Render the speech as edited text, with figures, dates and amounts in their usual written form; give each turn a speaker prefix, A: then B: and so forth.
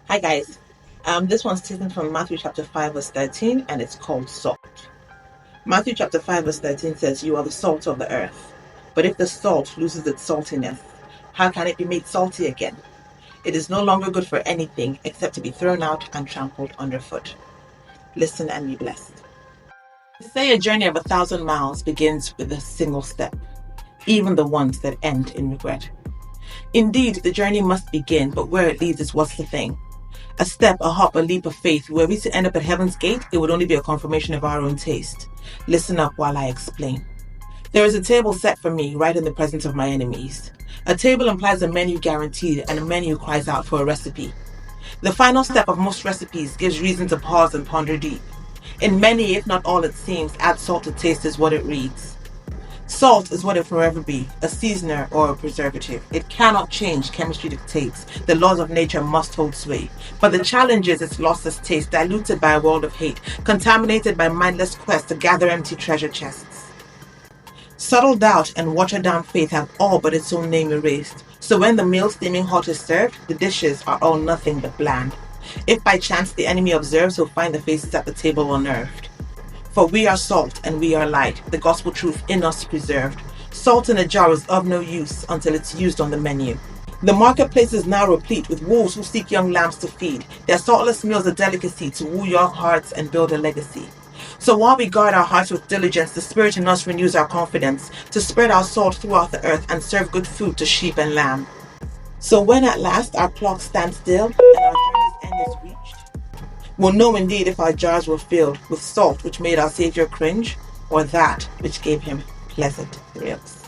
A: Hi guys, this one's taken from Matthew chapter 5 verse 13 and it's called salt. Matthew chapter 5 verse 13 says, "You are the salt of the earth. But if the salt loses its saltiness, how can it be made salty again? It is no longer good for anything except to be thrown out and trampled underfoot." Listen and be blessed. They say a journey of 1,000 miles begins with a single step, even the ones that end in regret. Indeed, the journey must begin, but where it leads is what's the thing. A step, a hop, a leap of faith. Were we to end up at heaven's gate, it would only be a confirmation of our own taste. Listen up while I explain. There is a table set for me right in the presence of my enemies. A table implies a menu guaranteed, and a menu cries out for a recipe. The final step of most recipes gives reason to pause and ponder deep. In many, if not all it seems, add salt to taste is what it reads. Salt is what it forever be, a seasoner or a preservative. It cannot change, chemistry dictates. The laws of nature must hold sway. But the challenge is it's lost its taste, diluted by a world of hate, contaminated by mindless quests to gather empty treasure chests. Subtle doubt and watered down faith have all but its own name erased. So when the meal steaming hot is served, the dishes are all nothing but bland. If by chance the enemy observes, he'll find the faces at the table unnerved. For we are salt and we are light, the gospel truth in us preserved. Salt in a jar is of no use until it's used on the menu. The marketplace is now replete with wolves who seek young lambs to feed. Their saltless meals a delicacy to woo your hearts and build a legacy. So while we guard our hearts with diligence, the Spirit in us renews our confidence to spread our salt throughout the earth and serve good food to sheep and lamb. So when at last our clock stands still and our journey's end is reached, we'll know indeed if our jars were filled with salt which made our Savior cringe, or that which gave him pleasant thrills.